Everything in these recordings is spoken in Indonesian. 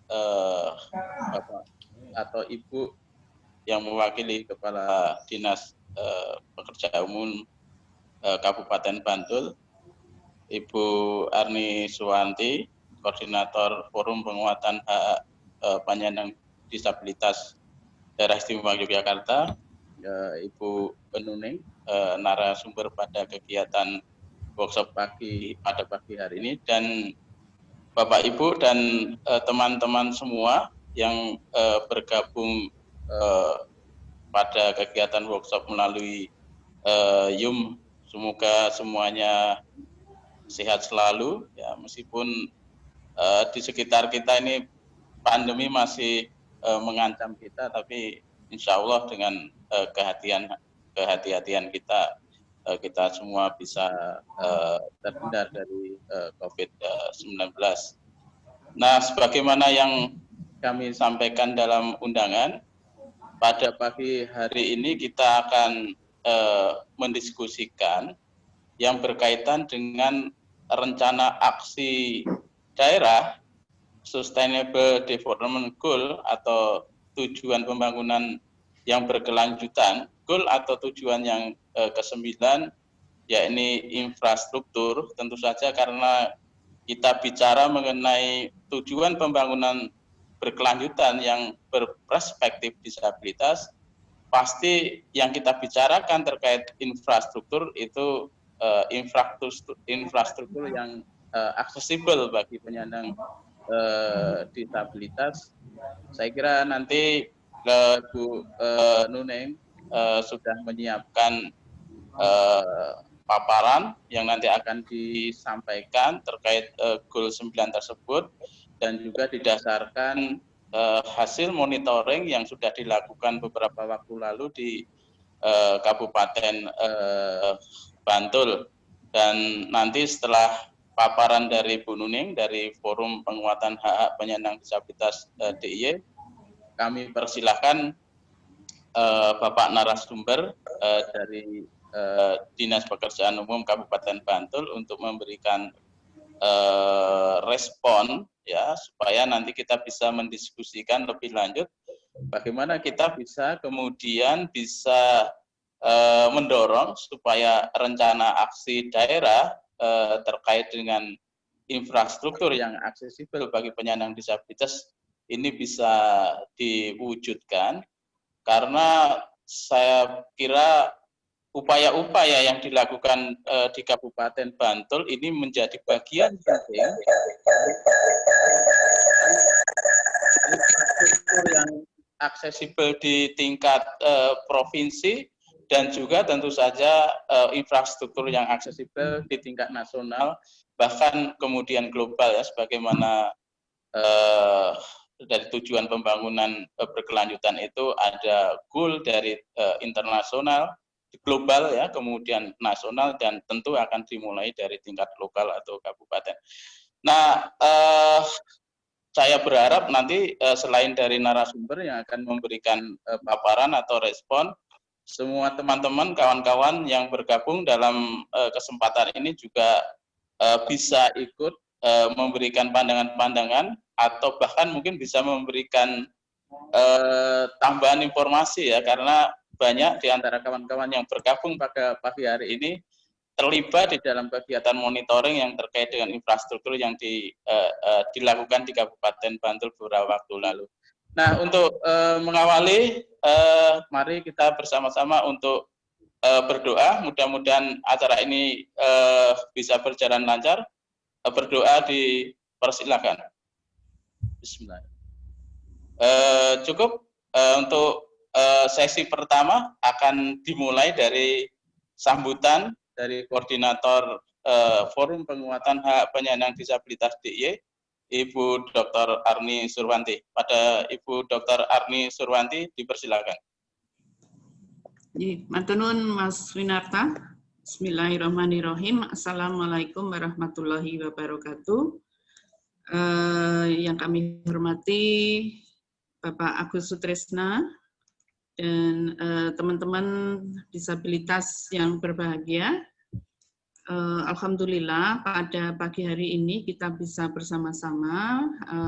Bapak atau Ibu yang mewakili Kepala Dinas Pekerjaan Umum Kabupaten Bantul, Ibu Arni Suwanti, Koordinator Forum Penguatan Hak Penyandang Disabilitas Daerah Istimewa Yogyakarta, Ibu Penuning, narasumber pada kegiatan workshop pada pagi hari ini, dan Bapak Ibu dan teman-teman semua yang bergabung pada kegiatan workshop melalui YUM. Semoga semuanya sehat selalu, ya, meskipun di sekitar kita ini pandemi masih mengancam kita, tapi insya Allah dengan kehati-hatian kita, kita semua bisa terhindar dari COVID-19. Nah, sebagaimana yang kami sampaikan dalam undangan, pada pagi hari ini kita akan mendiskusikan yang berkaitan dengan rencana aksi daerah Sustainable Development Goal atau tujuan pembangunan yang berkelanjutan, goal atau tujuan yang ke-9, yakni infrastruktur. Tentu saja karena kita bicara mengenai tujuan pembangunan berkelanjutan yang berperspektif disabilitas, pasti yang kita bicarakan terkait infrastruktur itu infrastruktur yang aksesibel bagi penyandang disabilitas. Saya kira nanti Bu Nuneng sudah menyiapkan paparan yang nanti akan disampaikan terkait goal 9 tersebut, dan juga didasarkan hasil monitoring yang sudah dilakukan beberapa waktu lalu di Kabupaten Bantul. Dan nanti setelah paparan dari Bu Nuning dari Forum Penguatan Hak Penyandang Disabilitas DIY, kami persilahkan Bapak narasumber dari Dinas Pekerjaan Umum Kabupaten Bantul untuk memberikan respon, ya, supaya nanti kita bisa mendiskusikan lebih lanjut bagaimana kita bisa kemudian bisa mendorong supaya rencana aksi daerah terkait dengan infrastruktur yang aksesibel bagi penyandang disabilitas ini bisa diwujudkan, karena saya kira upaya-upaya yang dilakukan di Kabupaten Bantul ini menjadi bagian penting infrastruktur yang aksesibel di tingkat provinsi, dan juga tentu saja infrastruktur yang aksesibel di tingkat nasional, bahkan kemudian global, ya, sebagaimana dari tujuan pembangunan berkelanjutan itu ada goal dari internasional, global, ya, kemudian nasional, dan tentu akan dimulai dari tingkat lokal atau kabupaten. Nah, saya berharap nanti selain dari narasumber yang akan memberikan paparan atau respon, semua teman-teman, kawan-kawan yang bergabung dalam kesempatan ini juga bisa ikut memberikan pandangan-pandangan, atau bahkan mungkin bisa memberikan tambahan informasi, ya, karena banyak di antara kawan-kawan yang bergabung pada pagi hari ini terlibat di dalam kegiatan monitoring yang terkait dengan infrastruktur yang dilakukan di Kabupaten Bantul beberapa waktu lalu. Nah, untuk mengawali, mari kita bersama-sama untuk berdoa. Mudah-mudahan acara ini bisa berjalan lancar. Berdoa dipersilakan. Bismillah. Cukup untuk sesi pertama akan dimulai dari sambutan dari koordinator Forum Penguatan Hak Penyandang Disabilitas DIY, Ibu Dr. Arni Surwanti. Pada Ibu Dr. Arni Surwanti, dipersilakan. Matur Mas Winarta. Bismillahirrahmanirrahim. Assalamualaikum warahmatullahi wabarakatuh. Yang kami hormati Bapak Agus Sutrisna dan teman-teman disabilitas yang berbahagia. Alhamdulillah pada pagi hari ini kita bisa bersama-sama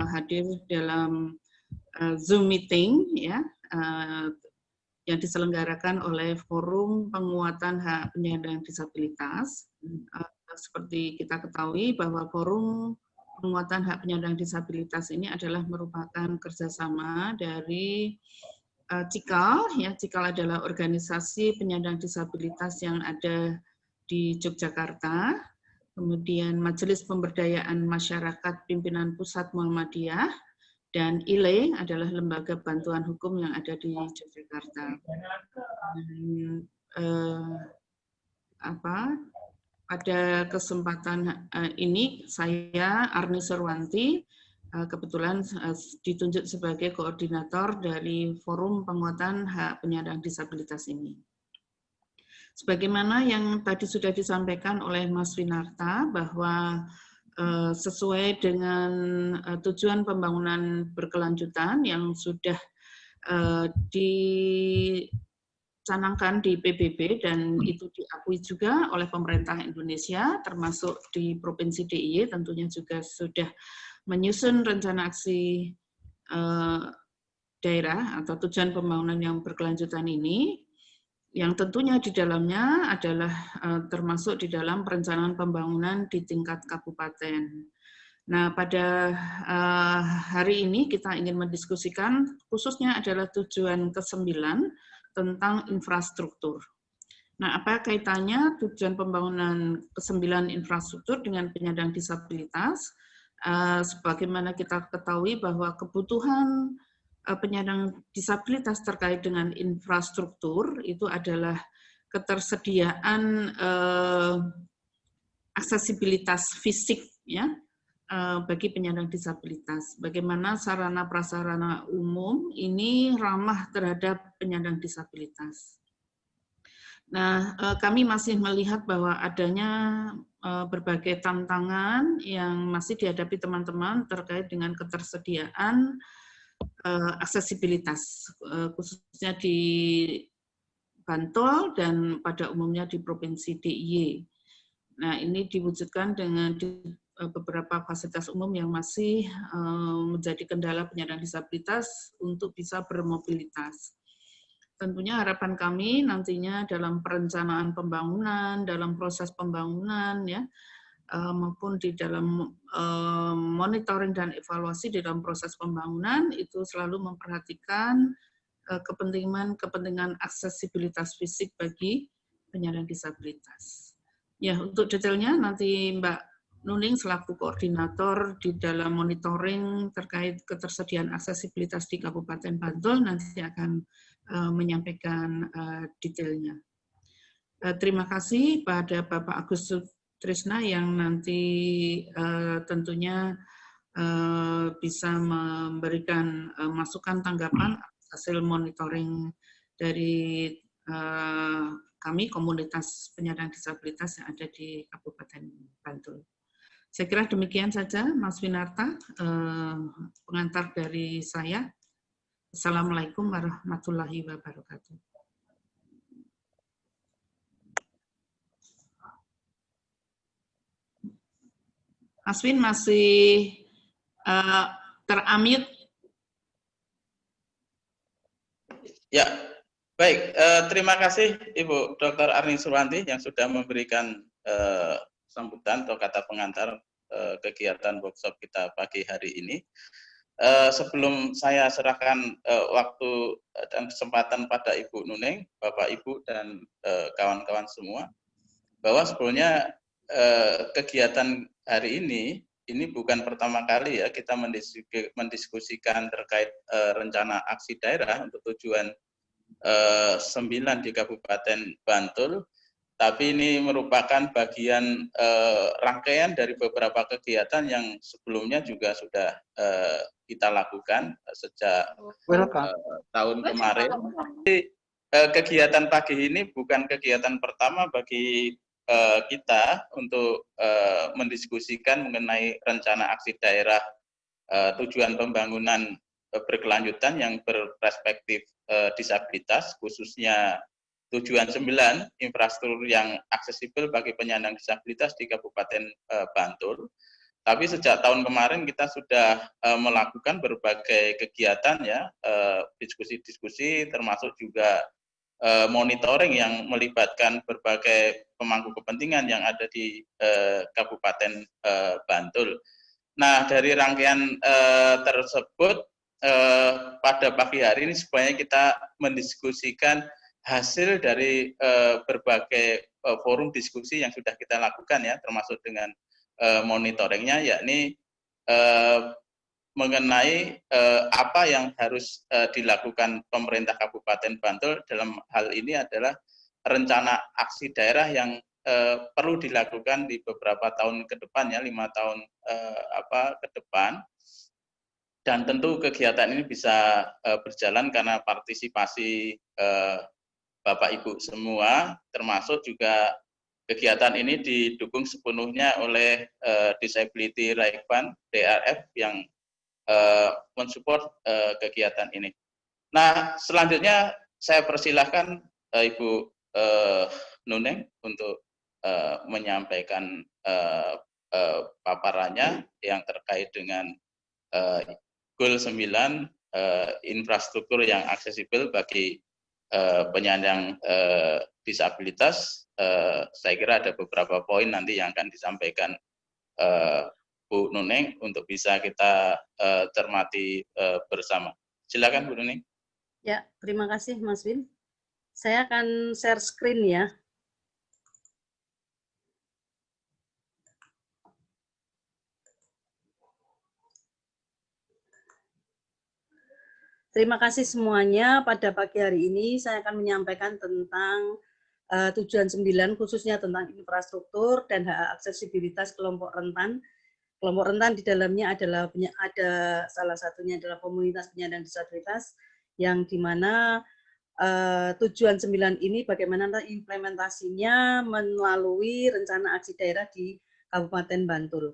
hadir dalam Zoom meeting ya yang diselenggarakan oleh Forum Penguatan Hak Penyandang Disabilitas. Seperti kita ketahui bahwa Forum Penguatan Hak Penyandang Disabilitas ini adalah merupakan kerjasama dari CIKAL. Ya, CIKAL adalah organisasi penyandang disabilitas yang ada di Yogyakarta, kemudian Majelis Pemberdayaan Masyarakat Pimpinan Pusat Muhammadiyah, dan ILE adalah lembaga bantuan hukum yang ada di Yogyakarta. Pada kesempatan ini saya Arni Surwanti kebetulan ditunjuk sebagai koordinator dari Forum Penguatan Hak Penyandang Disabilitas ini. Sebagaimana yang tadi sudah disampaikan oleh Mas Winarta bahwa sesuai dengan tujuan pembangunan berkelanjutan yang sudah dicanangkan di PBB dan itu diakui juga oleh pemerintah Indonesia, termasuk di Provinsi DIY tentunya juga sudah menyusun rencana aksi daerah atau tujuan pembangunan yang berkelanjutan ini, yang tentunya di dalamnya adalah termasuk di dalam perencanaan pembangunan di tingkat kabupaten. Nah, pada hari ini kita ingin mendiskusikan khususnya adalah tujuan ke-9 tentang infrastruktur. Nah, apa kaitannya tujuan pembangunan ke-9 infrastruktur dengan penyandang disabilitas? Sebagaimana kita ketahui bahwa kebutuhan penyandang disabilitas terkait dengan infrastruktur itu adalah ketersediaan aksesibilitas fisik ya bagi penyandang disabilitas. Bagaimana sarana prasarana umum ini ramah terhadap penyandang disabilitas. Nah, kami masih melihat bahwa adanya berbagai tantangan yang masih dihadapi teman-teman terkait dengan ketersediaan aksesibilitas, khususnya di Bantul dan pada umumnya di Provinsi DIY. Nah, ini diwujudkan dengan beberapa fasilitas umum yang masih menjadi kendala penyandang disabilitas untuk bisa bermobilitas. Tentunya harapan kami nantinya dalam perencanaan pembangunan, dalam proses pembangunan, ya, maupun di dalam monitoring dan evaluasi di dalam proses pembangunan itu selalu memperhatikan kepentingan aksesibilitas fisik bagi penyandang disabilitas. Ya, untuk detailnya nanti Mbak Nuning selaku koordinator di dalam monitoring terkait ketersediaan aksesibilitas di Kabupaten Bantul nanti akan menyampaikan detailnya. Terima kasih pada Bapak Agus Trisna yang nanti tentunya bisa memberikan masukan tanggapan hasil monitoring dari kami komunitas penyandang disabilitas yang ada di Kabupaten Bantul. Saya kira demikian saja Mas Winarta, pengantar dari saya. Assalamualaikum warahmatullahi wabarakatuh. Mas Win masih ter-unmute. Ya, baik. Terima kasih Ibu Dr. Arni Surwanti yang sudah memberikan sambutan atau kata pengantar kegiatan workshop kita pagi hari ini. Sebelum saya serahkan waktu dan kesempatan pada Ibu Nuning, Bapak Ibu dan kawan-kawan semua, bahwa sebetulnya kegiatan hari ini bukan pertama kali ya kita mendiskusikan terkait rencana aksi daerah untuk tujuan 9 di Kabupaten Bantul, tapi ini merupakan bagian rangkaian dari beberapa kegiatan yang sebelumnya juga sudah kita lakukan sejak tahun kemarin. Kegiatan pagi ini bukan kegiatan pertama bagi kita untuk mendiskusikan mengenai rencana aksi daerah tujuan pembangunan berkelanjutan yang berperspektif disabilitas, khususnya tujuan 9, infrastruktur yang aksesibel bagi penyandang disabilitas di Kabupaten Bantul. Tapi sejak tahun kemarin kita sudah melakukan berbagai kegiatan ya, diskusi-diskusi termasuk juga monitoring yang melibatkan berbagai pemangku kepentingan yang ada di Kabupaten Bantul. Nah, dari rangkaian tersebut pada pagi hari ini sebenarnya kita mendiskusikan hasil dari berbagai forum diskusi yang sudah kita lakukan ya, termasuk dengan monitoringnya, yakni mengenai apa yang harus dilakukan pemerintah Kabupaten Bantul dalam hal ini adalah rencana aksi daerah yang perlu dilakukan di beberapa tahun ke depan ya, 5 tahun ke depan. Dan tentu kegiatan ini bisa berjalan karena partisipasi Bapak Ibu semua, termasuk juga kegiatan ini didukung sepenuhnya oleh Disability Rights Fund (DRF) yang mensupport kegiatan ini. Nah, selanjutnya saya persilahkan Ibu Nuneng untuk menyampaikan paparannya yang terkait dengan Goal 9 infrastruktur yang aksesibel bagi penyandang disabilitas. Saya kira ada beberapa poin nanti yang akan disampaikan Bu Nuneng untuk bisa kita cermati bersama. Silakan Bu Nuneng. Ya, terima kasih Mas Win. Saya akan share screen ya. Terima kasih semuanya. Pada pagi hari ini saya akan menyampaikan tentang tujuan 9, khususnya tentang infrastruktur dan hak aksesibilitas kelompok rentan. Kelompok rentan di dalamnya adalah ada salah satunya adalah komunitas penyandang disabilitas, yang dimana tujuan 9 ini bagaimana implementasinya melalui rencana aksi daerah di Kabupaten Bantul.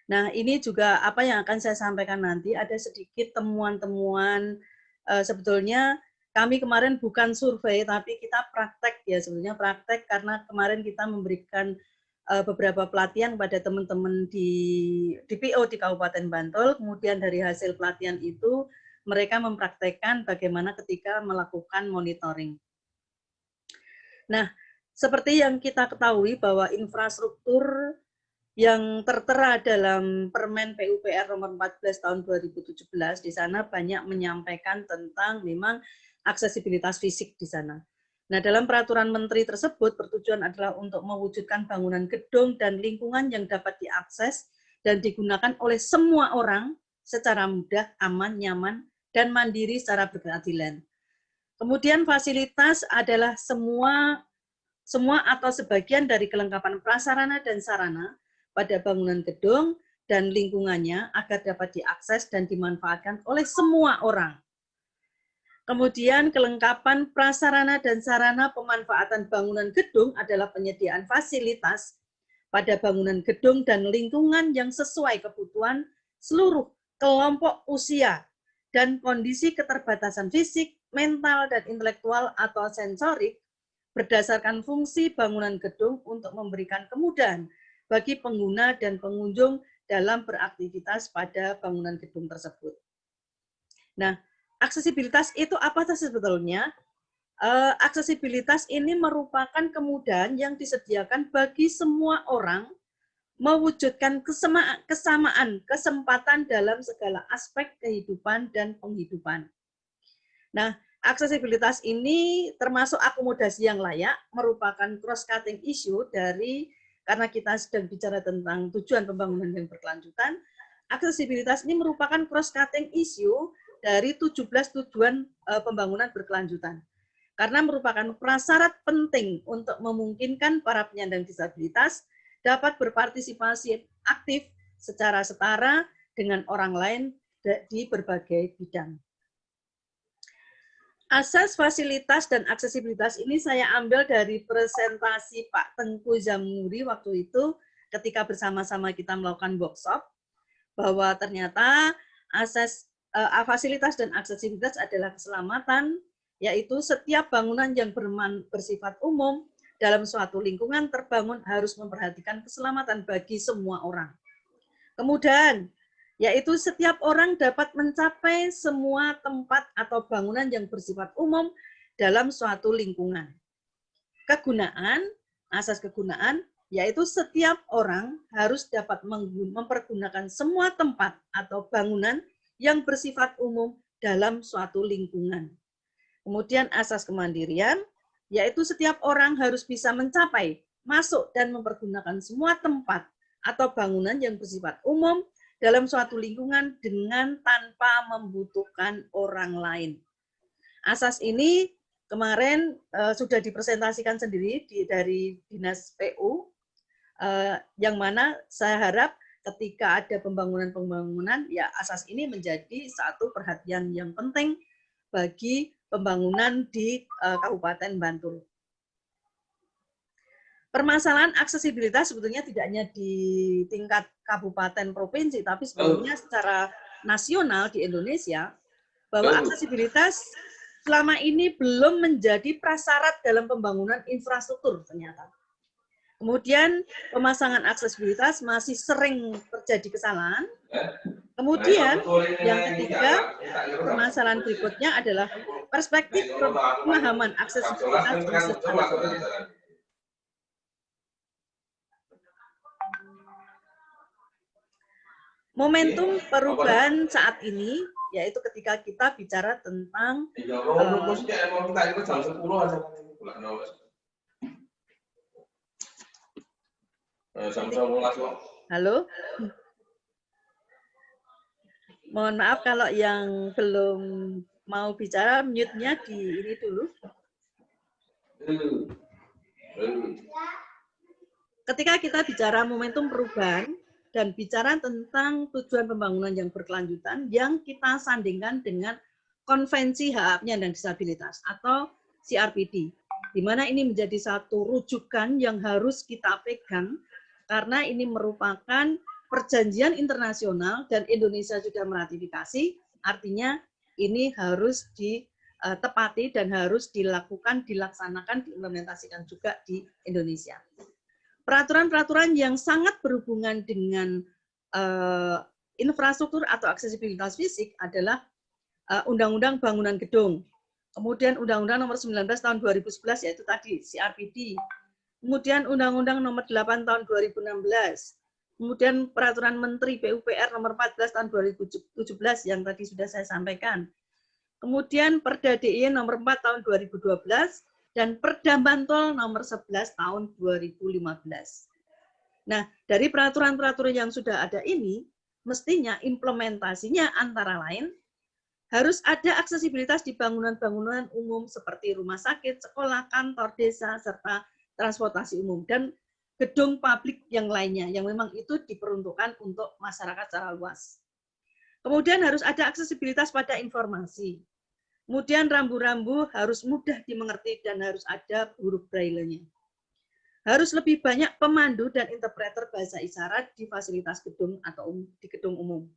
Nah, ini juga apa yang akan saya sampaikan nanti, ada sedikit temuan-temuan, sebetulnya kami kemarin bukan survei, tapi kita praktek ya, sebetulnya praktek karena kemarin kita memberikan beberapa pelatihan pada teman-teman di DPO di Kabupaten Bantul, kemudian dari hasil pelatihan itu mereka mempraktekkan bagaimana ketika melakukan monitoring. Nah, seperti yang kita ketahui bahwa infrastruktur yang tertera dalam Permen PUPR nomor 14 tahun 2017, di sana banyak menyampaikan tentang memang aksesibilitas fisik di sana. Nah, dalam peraturan menteri tersebut bertujuan adalah untuk mewujudkan bangunan gedung dan lingkungan yang dapat diakses dan digunakan oleh semua orang secara mudah, aman, nyaman, dan mandiri secara berkeadilan. Kemudian fasilitas adalah semua atau sebagian dari kelengkapan prasarana dan sarana pada bangunan gedung dan lingkungannya agar dapat diakses dan dimanfaatkan oleh semua orang. Kemudian kelengkapan prasarana dan sarana pemanfaatan bangunan gedung adalah penyediaan fasilitas pada bangunan gedung dan lingkungan yang sesuai kebutuhan seluruh kelompok usia dan kondisi keterbatasan fisik, mental, dan intelektual atau sensorik berdasarkan fungsi bangunan gedung untuk memberikan kemudahan bagi pengguna dan pengunjung dalam beraktivitas pada bangunan gedung tersebut. Nah, aksesibilitas itu apa sih sebetulnya? Aksesibilitas ini merupakan kemudahan yang disediakan bagi semua orang mewujudkan kesamaan, kesempatan dalam segala aspek kehidupan dan penghidupan. Nah, aksesibilitas ini termasuk akomodasi yang layak, merupakan cross-cutting issue dari, karena kita sedang bicara tentang tujuan pembangunan yang berkelanjutan, aksesibilitas ini merupakan cross-cutting issue dari 17 tujuan pembangunan berkelanjutan. Karena merupakan prasyarat penting untuk memungkinkan para penyandang disabilitas dapat berpartisipasi aktif secara setara dengan orang lain di berbagai bidang. Asas fasilitas dan aksesibilitas ini saya ambil dari presentasi Pak Tengku Zamuri waktu itu ketika bersama-sama kita melakukan workshop, bahwa ternyata asas fasilitas dan aksesibilitas adalah keselamatan, yaitu setiap bangunan yang bersifat umum dalam suatu lingkungan terbangun harus memperhatikan keselamatan bagi semua orang. Kemudian, yaitu setiap orang dapat mencapai semua tempat atau bangunan yang bersifat umum dalam suatu lingkungan. Kegunaan, asas kegunaan, yaitu setiap orang harus dapat mempergunakan semua tempat atau bangunan yang bersifat umum dalam suatu lingkungan. Kemudian asas kemandirian, yaitu setiap orang harus bisa mencapai, masuk dan mempergunakan semua tempat atau bangunan yang bersifat umum dalam suatu lingkungan dengan tanpa membutuhkan orang lain. Asas ini kemarin sudah dipresentasikan sendiri dari Dinas PU, yang mana saya harap ketika ada pembangunan-pembangunan, ya asas ini menjadi satu perhatian yang penting bagi pembangunan di Kabupaten Bantul. Permasalahan aksesibilitas sebetulnya tidak hanya di tingkat kabupaten provinsi, tapi sebetulnya secara nasional di Indonesia, bahwa aksesibilitas selama ini belum menjadi prasyarat dalam pembangunan infrastruktur ternyata. Kemudian pemasangan aksesibilitas masih sering terjadi kesalahan. Kemudian yang ketiga, permasalahan berikutnya adalah perspektif pemahaman aksesibilitas masih sangat rendah. Momentum perubahan saat ini, yaitu ketika kita bicara tentang halo? Mohon maaf kalau yang belum mau bicara, mute-nya di ini dulu. Ketika kita bicara momentum perubahan dan bicara tentang tujuan pembangunan yang berkelanjutan yang kita sandingkan dengan Konvensi Hak Penyandang Disabilitas atau CRPD, di mana ini menjadi satu rujukan yang harus kita pegang karena ini merupakan perjanjian internasional dan Indonesia sudah meratifikasi, artinya ini harus ditepati dan harus dilaksanakan, diimplementasikan juga di Indonesia. Peraturan-peraturan yang sangat berhubungan dengan infrastruktur atau aksesibilitas fisik adalah Undang-Undang Bangunan Gedung, kemudian Undang-Undang Nomor 19 Tahun 2011 yaitu tadi CRPD, kemudian Undang-Undang Nomor 8 Tahun 2016, kemudian Peraturan Menteri PUPR Nomor 14 Tahun 2017 yang tadi sudah saya sampaikan, kemudian Perda DIY Nomor 4 Tahun 2012, dan Perda Bantul Nomor 11 Tahun 2015. Nah, dari peraturan-peraturan yang sudah ada ini, mestinya implementasinya antara lain harus ada aksesibilitas di bangunan-bangunan umum seperti rumah sakit, sekolah, kantor, desa, serta transportasi umum, dan gedung publik yang lainnya, yang memang itu diperuntukkan untuk masyarakat secara luas. Kemudian harus ada aksesibilitas pada informasi. Kemudian rambu-rambu harus mudah dimengerti dan harus ada huruf braille-nya. Harus lebih banyak pemandu dan interpreter bahasa isyarat di fasilitas gedung atau di gedung umum.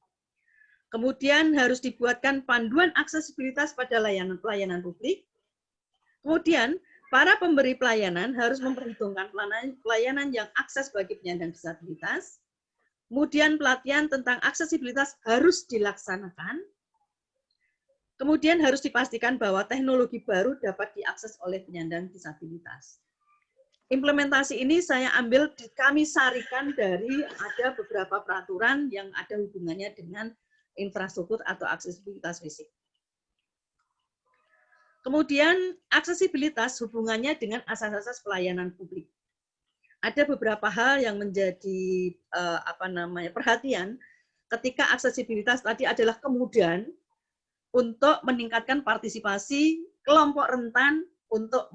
Kemudian harus dibuatkan panduan aksesibilitas pada pelayanan publik. Kemudian para pemberi pelayanan harus memperhitungkan pelayanan yang akses bagi penyandang disabilitas. Kemudian pelatihan tentang aksesibilitas harus dilaksanakan. Kemudian harus dipastikan bahwa teknologi baru dapat diakses oleh penyandang disabilitas. Implementasi ini kami sarikan dari ada beberapa peraturan yang ada hubungannya dengan infrastruktur atau aksesibilitas fisik. Kemudian aksesibilitas hubungannya dengan asas-asas pelayanan publik. Ada beberapa hal yang menjadi perhatian ketika aksesibilitas tadi adalah kemudahan untuk meningkatkan partisipasi kelompok rentan untuk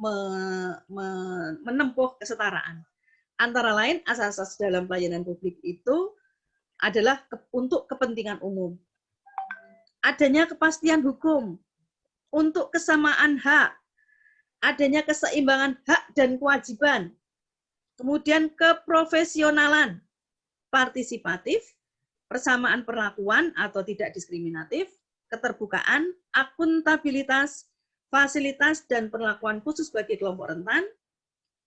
menempuh kesetaraan. Antara lain, asas-asas dalam pelayanan publik itu adalah untuk kepentingan umum. Adanya kepastian hukum, untuk kesamaan hak, adanya keseimbangan hak dan kewajiban, kemudian keprofesionalan, partisipatif, persamaan perlakuan atau tidak diskriminatif, keterbukaan, akuntabilitas, fasilitas dan perlakuan khusus bagi kelompok rentan,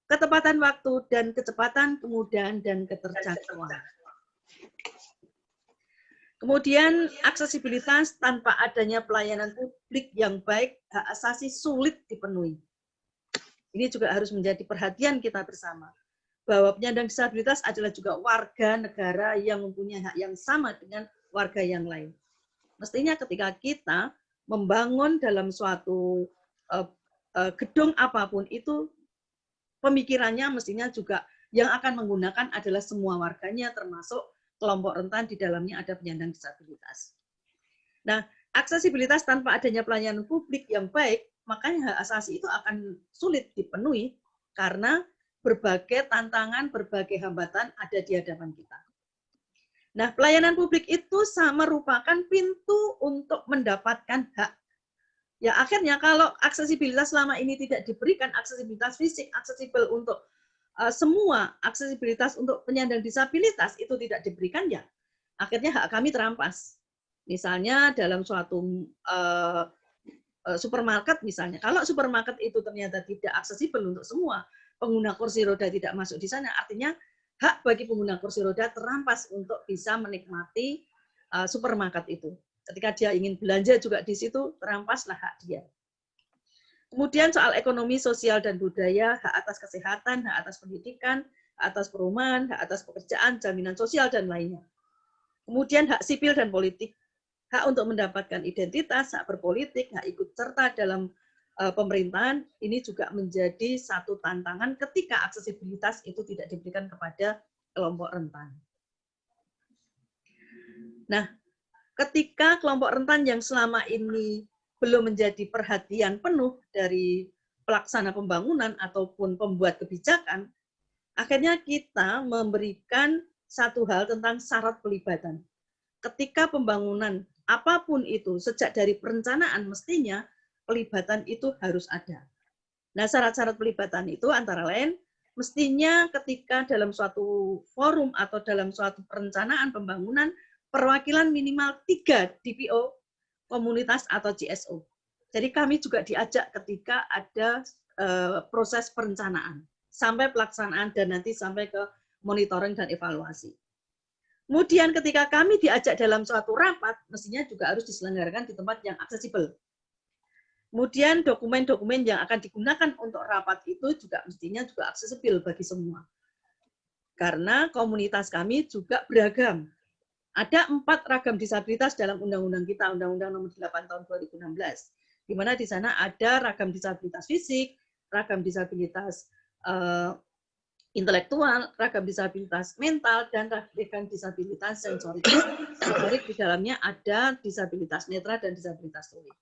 ketepatan waktu dan kecepatan, kemudahan dan keterjangkauan. Kemudian aksesibilitas tanpa adanya pelayanan publik yang baik, hak asasi sulit dipenuhi. Ini juga harus menjadi perhatian kita bersama, bahwa penyandang disabilitas adalah juga warga negara yang mempunyai hak yang sama dengan warga yang lain. Mestinya ketika kita membangun dalam suatu gedung apapun itu, pemikirannya mestinya juga yang akan menggunakan adalah semua warganya, termasuk kelompok rentan di dalamnya ada penyandang disabilitas. Nah, aksesibilitas tanpa adanya pelayanan publik yang baik, makanya hak asasi itu akan sulit dipenuhi karena berbagai tantangan, berbagai hambatan ada di hadapan kita. Nah, pelayanan publik itu merupakan pintu untuk mendapatkan hak. Ya, akhirnya kalau aksesibilitas selama ini tidak diberikan, aksesibilitas fisik, aksesibel untuk semua, aksesibilitas untuk penyandang disabilitas itu tidak diberikan, ya akhirnya hak kami terampas. Misalnya dalam suatu supermarket misalnya, kalau supermarket itu ternyata tidak aksesibel untuk semua, pengguna kursi roda tidak masuk di sana, artinya hak bagi pengguna kursi roda terampas untuk bisa menikmati supermarket itu. Ketika dia ingin belanja juga di situ, terampaslah hak dia. Kemudian soal ekonomi, sosial, dan budaya, hak atas kesehatan, hak atas pendidikan, hak atas perumahan, hak atas pekerjaan, jaminan sosial, dan lainnya. Kemudian hak sipil dan politik, hak untuk mendapatkan identitas, hak berpolitik, hak ikut serta dalam pemerintahan, ini juga menjadi satu tantangan ketika aksesibilitas itu tidak diberikan kepada kelompok rentan. Nah, ketika kelompok rentan yang selama ini belum menjadi perhatian penuh dari pelaksana pembangunan ataupun pembuat kebijakan, akhirnya kita memberikan satu hal tentang syarat pelibatan. Ketika pembangunan apapun itu, sejak dari perencanaan mestinya pelibatan itu harus ada. Nah, syarat-syarat pelibatan itu antara lain mestinya ketika dalam suatu forum atau dalam suatu perencanaan pembangunan, perwakilan minimal 3 DPO, komunitas atau GSO. Jadi kami juga diajak ketika ada proses perencanaan, sampai pelaksanaan dan nanti sampai ke monitoring dan evaluasi. Kemudian ketika kami diajak dalam suatu rapat, mestinya juga harus diselenggarakan di tempat yang aksesibel. Kemudian dokumen-dokumen yang akan digunakan untuk rapat itu juga mestinya juga aksesibel bagi semua. Karena komunitas kami juga beragam. Ada 4 ragam disabilitas dalam undang-undang kita, Undang-Undang Nomor 8 Tahun 2016, di mana di sana ada ragam disabilitas fisik, ragam disabilitas intelektual, ragam disabilitas mental, dan ragam disabilitas sensorik. Sensorik di dalamnya ada disabilitas netra dan disabilitas tuli.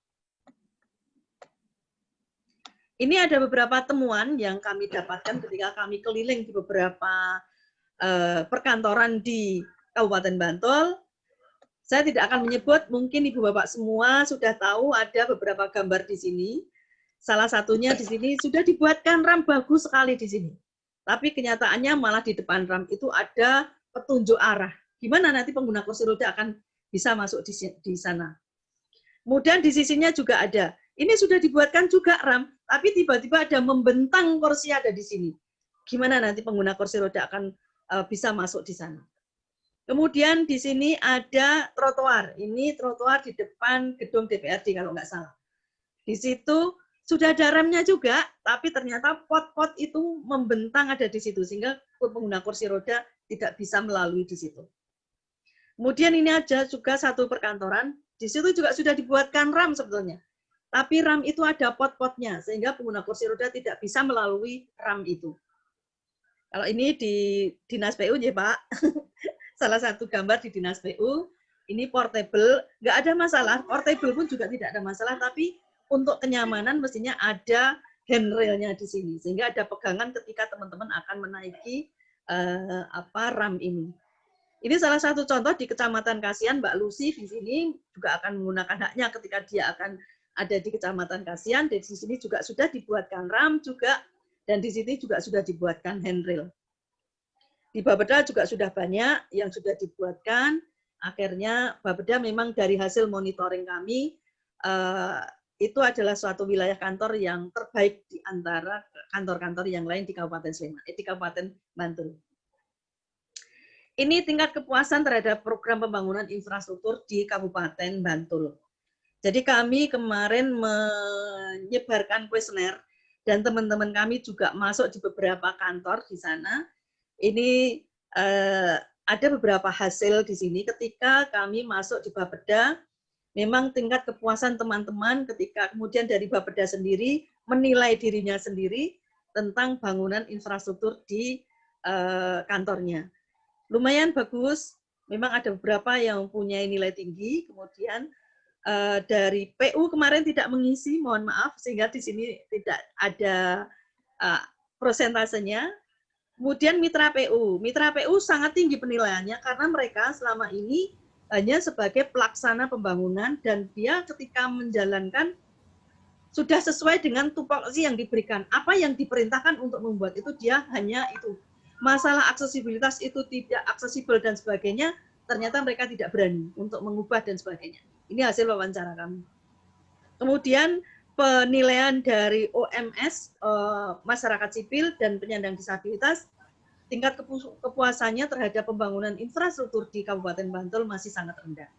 Ini ada beberapa temuan yang kami dapatkan ketika kami keliling di beberapa perkantoran di Kabupaten Bantul. Saya tidak akan menyebut, mungkin Ibu Bapak semua sudah tahu ada beberapa gambar di sini. Salah satunya di sini sudah dibuatkan ramp bagus sekali di sini. Tapi kenyataannya malah di depan ramp itu ada petunjuk arah. Gimana nanti pengguna kursi roda akan bisa masuk di sana. Kemudian di sisinya juga ada. Ini sudah dibuatkan juga ramp, tapi tiba-tiba ada membentang kursi ada di sini. Gimana nanti pengguna kursi roda akan bisa masuk di sana. Kemudian di sini ada trotoar. Ini trotoar di depan gedung DPRD kalau nggak salah. Di situ sudah ada remnya juga, tapi ternyata pot-pot itu membentang ada di situ, sehingga pengguna kursi roda tidak bisa melalui di situ. Kemudian ini ada juga satu perkantoran, di situ juga sudah dibuatkan ram sebetulnya. Tapi ram itu ada pot-potnya, sehingga pengguna kursi roda tidak bisa melalui ram itu. Kalau ini di Dinas PU ya Pak, salah satu gambar di Dinas PU, ini portable, nggak ada masalah, portable pun juga tidak ada masalah, tapi untuk kenyamanan mestinya ada handrailnya di sini, sehingga ada pegangan ketika teman-teman akan menaiki ram ini. Ini salah satu contoh di Kecamatan Kasihan, Mbak Lucy di sini juga akan menggunakan haknya ketika dia akan ada di Kecamatan Kasihan, di sini juga sudah dibuatkan ram juga, dan di sini juga sudah dibuatkan handrail. Di Bapeda juga sudah banyak yang sudah dibuatkan. Akhirnya Bapeda memang dari hasil monitoring kami itu adalah suatu wilayah kantor yang terbaik di antara kantor-kantor yang lain di Kabupaten Sleman, di Kabupaten Bantul. Ini tingkat kepuasan terhadap program pembangunan infrastruktur di Kabupaten Bantul. Jadi kami kemarin menyebarkan kuesioner dan teman-teman kami juga masuk di beberapa kantor di sana. Ini ada beberapa hasil di sini ketika kami masuk di Bapeda. Memang tingkat kepuasan teman-teman ketika kemudian dari Bapeda sendiri menilai dirinya sendiri tentang bangunan infrastruktur di kantornya. Lumayan bagus, memang ada beberapa yang punya nilai tinggi, kemudian dari PU kemarin tidak mengisi, mohon maaf, sehingga di sini tidak ada prosentasenya. Kemudian mitra PU sangat tinggi penilaiannya karena mereka selama ini hanya sebagai pelaksana pembangunan dan dia ketika menjalankan sudah sesuai dengan tupoksi yang diberikan. Apa yang diperintahkan untuk membuat itu dia hanya itu. Masalah aksesibilitas itu tidak aksesibel dan sebagainya, ternyata mereka tidak berani untuk mengubah dan sebagainya. Ini hasil wawancara kami. Kemudian penilaian dari OMS, masyarakat sipil dan penyandang disabilitas, tingkat kepuasannya terhadap pembangunan infrastruktur di Kabupaten Bantul masih sangat rendah.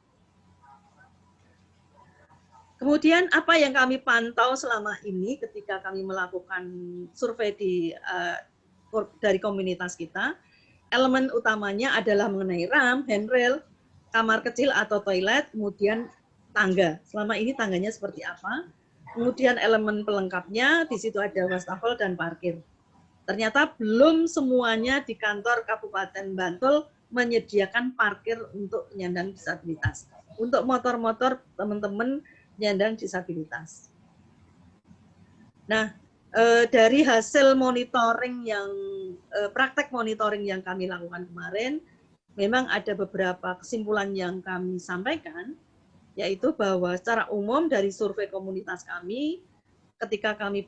Kemudian apa yang kami pantau selama ini ketika kami melakukan survei dari komunitas kita, elemen utamanya adalah mengenai RAM, handrail, kamar kecil atau toilet, kemudian tangga. Selama ini tangganya seperti apa? Kemudian elemen pelengkapnya, di situ ada wastafel dan parkir. Ternyata belum semuanya di kantor Kabupaten Bantul menyediakan parkir untuk penyandang disabilitas. Untuk motor-motor teman-teman penyandang disabilitas. Nah, dari hasil monitoring praktek monitoring yang kami lakukan kemarin, memang ada beberapa kesimpulan yang kami sampaikan, yaitu bahwa secara umum dari survei komunitas kami, ketika kami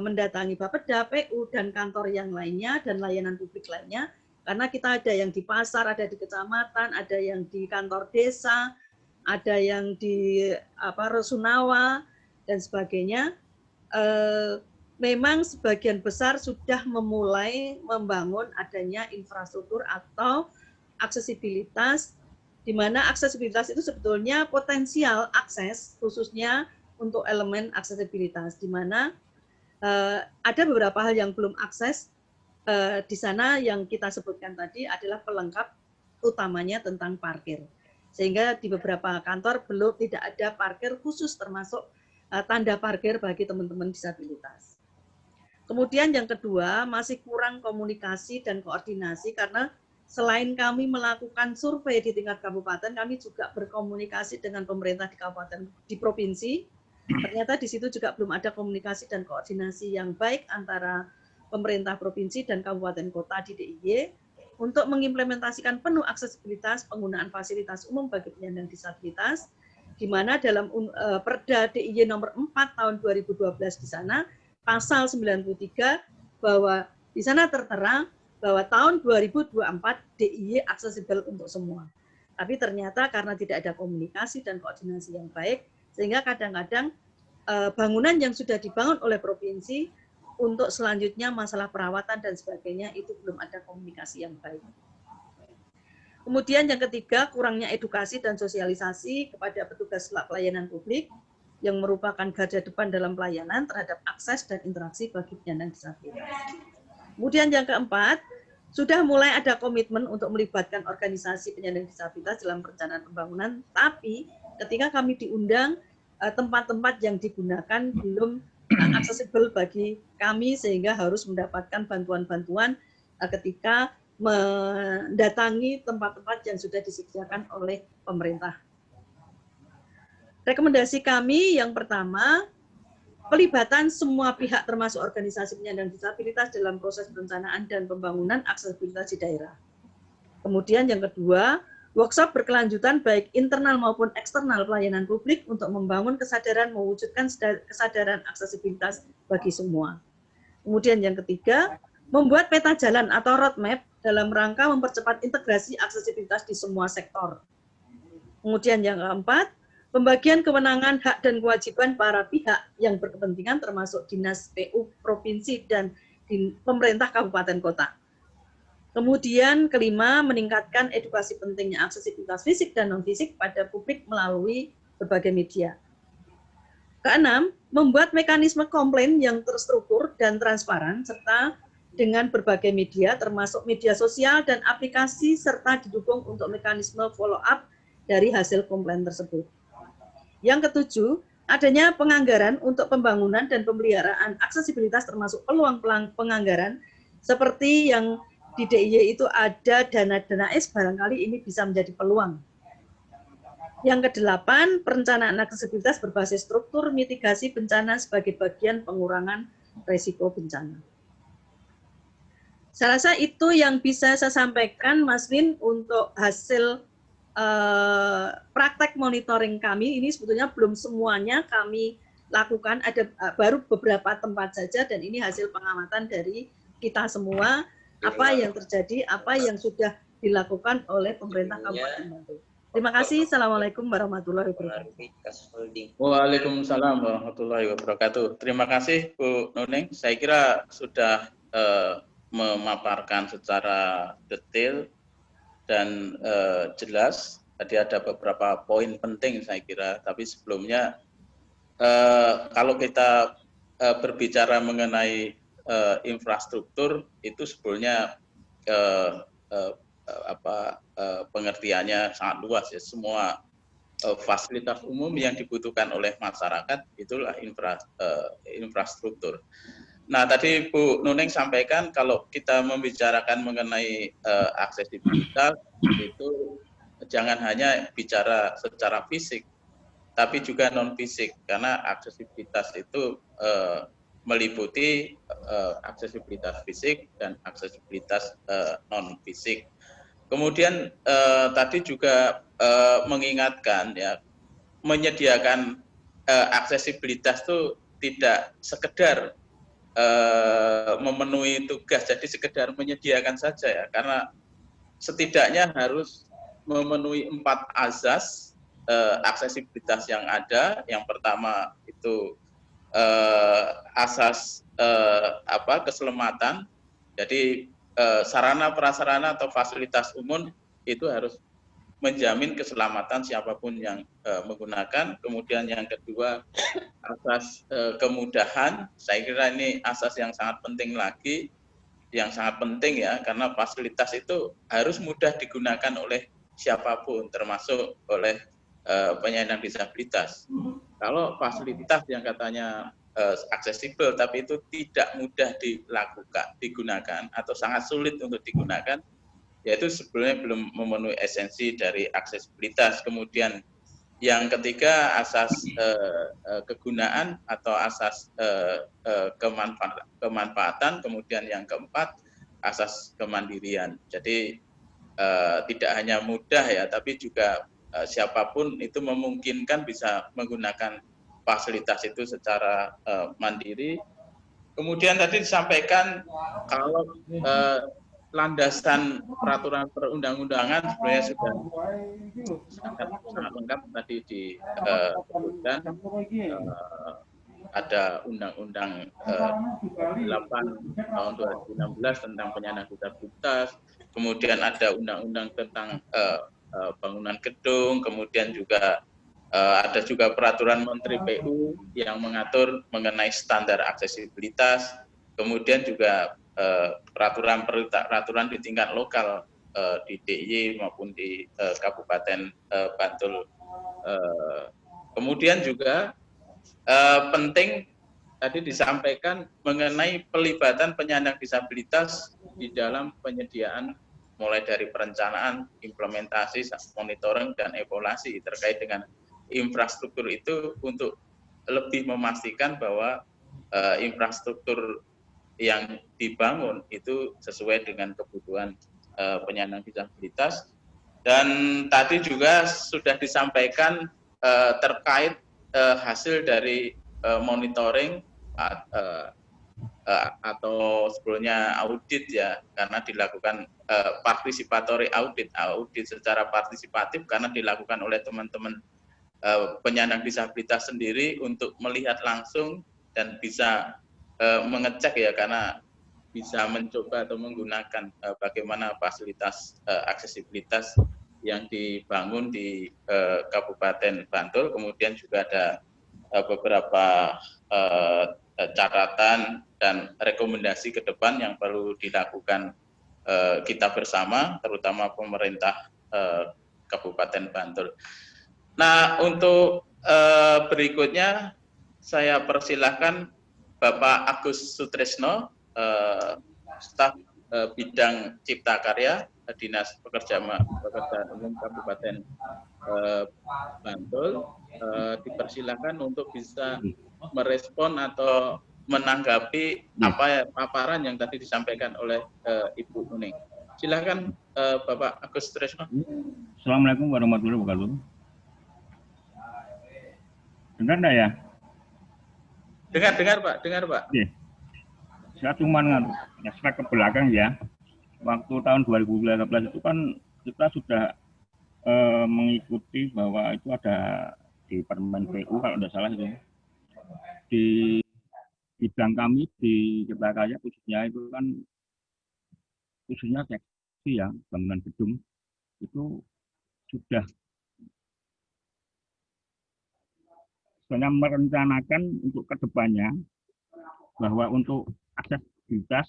mendatangi Bapeda, PU, dan kantor yang lainnya, dan layanan publik lainnya, karena kita ada yang di pasar, ada di kecamatan, ada yang di kantor desa, ada yang di Rusunawa, dan sebagainya, memang sebagian besar sudah memulai membangun adanya infrastruktur atau aksesibilitas, di mana aksesibilitas itu sebetulnya potensial akses, khususnya untuk elemen aksesibilitas, di mana ada beberapa hal yang belum akses di sana yang kita sebutkan tadi adalah pelengkap utamanya tentang parkir. Sehingga di beberapa kantor tidak ada parkir khusus termasuk tanda parkir bagi teman-teman disabilitas. Kemudian yang kedua, masih kurang komunikasi dan koordinasi karena selain kami melakukan survei di tingkat kabupaten, kami juga berkomunikasi dengan pemerintah di kabupaten, di provinsi. Ternyata di situ juga belum ada komunikasi dan koordinasi yang baik antara pemerintah provinsi dan kabupaten kota di DIY untuk mengimplementasikan penuh aksesibilitas penggunaan fasilitas umum bagi penyandang disabilitas, di mana dalam Perda DIY nomor 4 tahun 2012 di sana, pasal 93, bahwa di sana tertera bahwa tahun 2024 DIY aksesibel untuk semua. Tapi ternyata karena tidak ada komunikasi dan koordinasi yang baik, sehingga kadang-kadang bangunan yang sudah dibangun oleh provinsi untuk selanjutnya masalah perawatan dan sebagainya itu belum ada komunikasi yang baik. Kemudian yang ketiga, kurangnya edukasi dan sosialisasi kepada petugas pelayanan publik yang merupakan garda depan dalam pelayanan terhadap akses dan interaksi bagi penyandang disabilitas. Kemudian yang keempat, sudah mulai ada komitmen untuk melibatkan organisasi penyandang disabilitas dalam perencanaan pembangunan, tapi ketika kami diundang, tempat-tempat yang digunakan belum aksesibel bagi kami sehingga harus mendapatkan bantuan-bantuan ketika mendatangi tempat-tempat yang sudah disediakan oleh pemerintah. Rekomendasi kami yang pertama, pelibatan semua pihak termasuk organisasi penyandang disabilitas dalam proses perencanaan dan pembangunan aksesibilitas di daerah. Kemudian yang kedua, workshop berkelanjutan baik internal maupun eksternal pelayanan publik untuk membangun kesadaran mewujudkan kesadaran aksesibilitas bagi semua. Kemudian yang ketiga, membuat peta jalan atau roadmap dalam rangka mempercepat integrasi aksesibilitas di semua sektor. Kemudian yang keempat, Pembagian kewenangan, hak, dan kewajiban para pihak yang berkepentingan termasuk Dinas PU Provinsi dan pemerintah kabupaten kota. Kemudian kelima, meningkatkan edukasi pentingnya aksesibilitas fisik dan non-fisik pada publik melalui berbagai media. Keenam, membuat mekanisme komplain yang terstruktur dan transparan serta dengan berbagai media termasuk media sosial dan aplikasi serta didukung untuk mekanisme follow up dari hasil komplain tersebut. Yang ketujuh, adanya penganggaran untuk pembangunan dan pemeliharaan aksesibilitas termasuk peluang penganggaran seperti yang di DIY itu ada dana-dana barangkali ini bisa menjadi peluang. Yang kedelapan, perencanaan aksesibilitas berbasis struktur mitigasi bencana sebagai bagian pengurangan risiko bencana. Saya rasa itu yang bisa saya sampaikan, Mas Win, untuk hasil praktek monitoring kami. Ini sebetulnya belum semuanya kami lakukan, ada baru beberapa tempat saja, dan ini hasil pengamatan dari kita semua, apa yang terjadi, apa yang sudah dilakukan oleh pemerintah Kabupaten Bantul. Terima kasih. Assalamualaikum warahmatullahi wabarakatuh. Waalaikumsalam warahmatullahi wabarakatuh. Terima kasih Bu Nuneng. Saya kira sudah memaparkan secara detail dan jelas. Tadi ada beberapa poin penting saya kira, tapi sebelumnya kalau kita berbicara mengenai infrastruktur itu sebetulnya pengertiannya sangat luas ya. Semua fasilitas umum yang dibutuhkan oleh masyarakat itulah infrastruktur. Nah, tadi Bu Nuneng sampaikan kalau kita membicarakan mengenai aksesibilitas itu jangan hanya bicara secara fisik, tapi juga non-fisik, karena aksesibilitas itu meliputi aksesibilitas fisik dan aksesibilitas non-fisik. Kemudian tadi juga mengingatkan ya, menyediakan aksesibilitas itu tidak sekedar memenuhi tugas, jadi sekedar menyediakan saja ya, karena setidaknya harus memenuhi 4 azas aksesibilitas yang ada. Yang pertama itu asas keselamatan, jadi sarana prasarana atau fasilitas umum itu harus menjamin keselamatan siapapun yang menggunakan. Kemudian yang kedua, asas kemudahan. Saya kira ini asas yang sangat penting lagi, yang sangat penting ya, karena fasilitas itu harus mudah digunakan oleh siapapun, termasuk oleh penyandang disabilitas. Kalau fasilitas yang katanya aksesibel, tapi itu tidak mudah digunakan atau sangat sulit untuk digunakan, yaitu sebenarnya belum memenuhi esensi dari aksesibilitas. Kemudian yang ketiga, asas kegunaan atau asas kemanfaatan. Kemudian yang keempat, asas kemandirian. Jadi tidak hanya mudah ya, tapi juga siapapun itu memungkinkan bisa menggunakan fasilitas itu secara mandiri. Kemudian tadi disampaikan kalau landasan peraturan perundang-undangan sebenarnya sudah sangat lengkap tadi disebutkan. Ada Undang-Undang 8 tahun 2016 tentang penyandang disabilitas, kemudian ada Undang-Undang tentang bangunan gedung, kemudian juga ada juga peraturan Menteri PU yang mengatur mengenai standar aksesibilitas, kemudian juga peraturan di tingkat lokal di DIY maupun di Kabupaten Bantul. Kemudian juga penting tadi disampaikan mengenai pelibatan penyandang disabilitas di dalam penyediaan mulai dari perencanaan, implementasi, monitoring, dan evaluasi terkait dengan infrastruktur itu untuk lebih memastikan bahwa infrastruktur yang dibangun itu sesuai dengan kebutuhan penyandang disabilitas. Dan tadi juga sudah disampaikan terkait hasil dari monitoring atau sebelumnya audit ya, karena dilakukan participatory audit secara partisipatif karena dilakukan oleh teman-teman penyandang disabilitas sendiri untuk melihat langsung dan bisa mengecek ya, karena bisa mencoba atau menggunakan bagaimana fasilitas aksesibilitas yang dibangun di Kabupaten Bantul. Kemudian juga ada beberapa catatan dan rekomendasi ke depan yang perlu dilakukan kita bersama, terutama pemerintah Kabupaten Bantul. Nah, untuk berikutnya saya persilahkan Bapak Agus Sutrisno, staf bidang Cipta Karya Dinas Pekerjaan Umum Kabupaten Bantul, dipersilakan untuk bisa merespon atau menanggapi apa paparan yang tadi disampaikan oleh Ibu Nuning. Silakan Bapak Agus Sutrisno. Assalamualaikum warahmatullahi wabarakatuh. Dengar enggak ya? Dengar Pak, dengar Pak. Oke. Saya cuma flashback ke belakang ya. Waktu tahun 2018 itu kan kita sudah mengikuti bahwa itu ada di Permen PU kalau tidak salah itu. Di bidang kami di Cipta Karya khususnya itu kan khususnya seksi ya, bangunan gedung itu sudah sebenarnya merencanakan untuk kedepannya bahwa untuk aksesibilitas,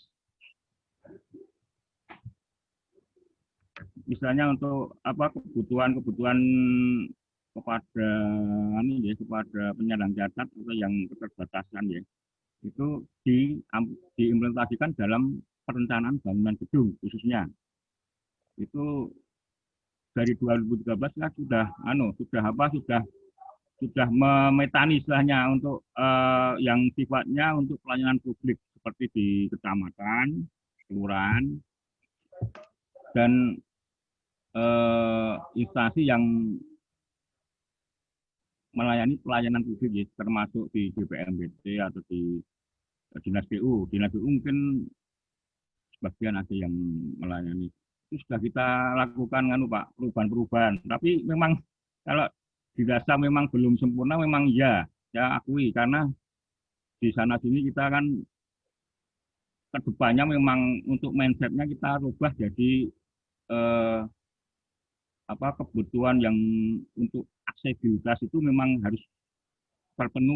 misalnya untuk apa kebutuhan kepada kepada penyandang cacat atau yang keterbatasan ya, itu diimplementasikan dalam perencanaan bangunan gedung khususnya. Itu dari 2013 kan sudah memetani istilahnya untuk yang sifatnya untuk pelayanan publik seperti di kecamatan, kelurahan, dan instansi yang melayani pelayanan publik ya, termasuk di BPMBT atau di Dinas PU. Dinas PU mungkin sebagian ada yang melayani. Itu sudah kita lakukan Pak, perubahan-perubahan. Tapi memang kalau dirasa memang belum sempurna, memang ya akui, karena di sana sini kita kan kedepannya memang untuk mindsetnya kita rubah jadi kebutuhan yang untuk aksesibilitas itu memang harus terpenuhi.